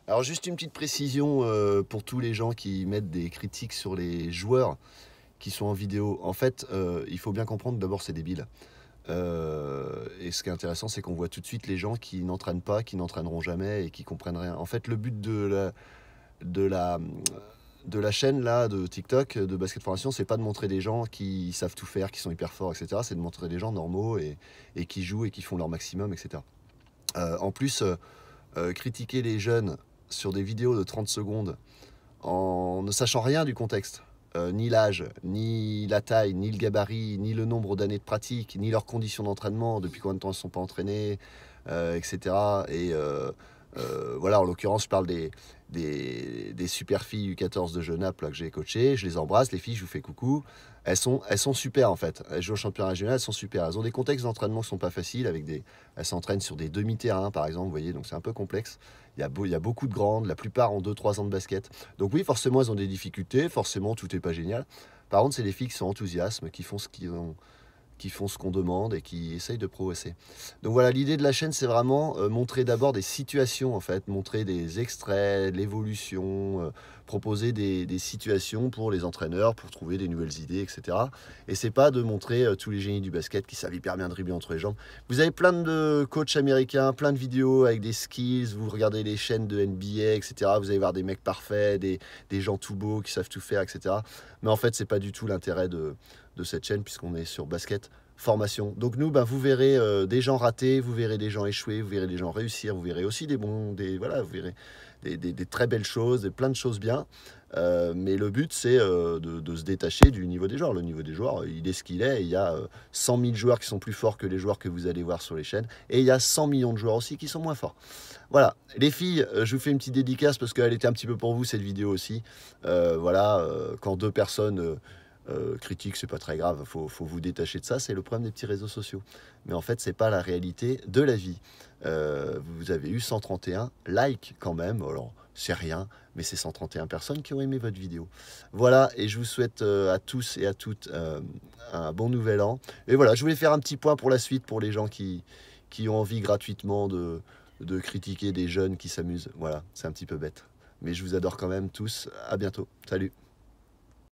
Alors juste une petite précision pour tous les gens qui mettent des critiques sur les joueurs qui sont en vidéo. En fait, il faut bien comprendre, d'abord c'est débile. Et ce qui est intéressant, c'est qu'on voit tout de suite les gens qui n'entraînent pas, qui n'entraîneront jamais et qui comprennent rien. En fait, le but de la, de la chaîne là, de TikTok, de Basket Formation, c'est pas de montrer des gens qui savent tout faire, qui sont hyper forts, etc. C'est de montrer des gens normaux et qui jouent et qui font leur maximum, etc. En plus, critiquer les jeunes sur des vidéos de 30 secondes en ne sachant rien du contexte, ni l'âge, ni la taille, ni le gabarit, ni le nombre d'années de pratique, ni leurs conditions d'entraînement, depuis combien de temps ils ne sont pas entraînés, etc. Voilà, en l'occurrence, je parle des super filles U14 de Genappe là, que j'ai coachées. Je les embrasse, les filles, je vous fais coucou. Elles sont super en fait. Elles jouent au championnat régional, elles sont super. Elles ont des contextes d'entraînement qui sont pas faciles. Elles s'entraînent sur des demi-terrains par exemple, vous voyez, donc c'est un peu complexe. Il y a beaucoup de grandes, la plupart ont 2 3 ans de basket. Donc oui, forcément, elles ont des difficultés, forcément, tout n'est pas génial. Par contre, c'est des filles qui sont enthousiastes, qui font ce qu'on demande et qui essayent de progresser. Donc voilà, l'idée de la chaîne, c'est vraiment montrer d'abord des situations, en fait, montrer des extraits, l'évolution, proposer des situations pour les entraîneurs, pour trouver des nouvelles idées, etc. Et c'est pas de montrer tous les génies du basket qui savent hyper bien dribbler entre les jambes. Vous avez plein de coachs américains, plein de vidéos avec des skills, vous regardez les chaînes de NBA, etc. Vous allez voir des mecs parfaits, des gens tout beaux qui savent tout faire, etc. Mais en fait, c'est pas du tout l'intérêt de cette chaîne puisqu'on est sur basket formation. Donc nous, ben, vous verrez des gens rater, vous verrez des gens échouer, vous verrez des gens réussir, vous verrez aussi voilà, vous verrez des très belles choses, plein de choses bien. Mais le but, c'est de se détacher du niveau des joueurs. Le niveau des joueurs, il est ce qu'il est. Il y a 100 000 joueurs qui sont plus forts que les joueurs que vous allez voir sur les chaînes. Et il y a 100 millions de joueurs aussi qui sont moins forts. Voilà. Les filles, je vous fais une petite dédicace parce qu'elle était un petit peu pour vous, cette vidéo aussi. Voilà, quand deux personnes critiquent, c'est pas très grave. Faut vous détacher de ça. C'est le problème des petits réseaux sociaux. Mais en fait, c'est pas la réalité de la vie. Vous avez eu 131 likes quand même. Alors, c'est rien, mais c'est 131 personnes qui ont aimé votre vidéo. Voilà, et je vous souhaite à tous et à toutes un bon nouvel an. Et voilà, je voulais faire un petit point pour la suite pour les gens qui ont envie gratuitement de critiquer des jeunes qui s'amusent. Voilà, c'est un petit peu bête. Mais je vous adore quand même tous. À bientôt. Salut.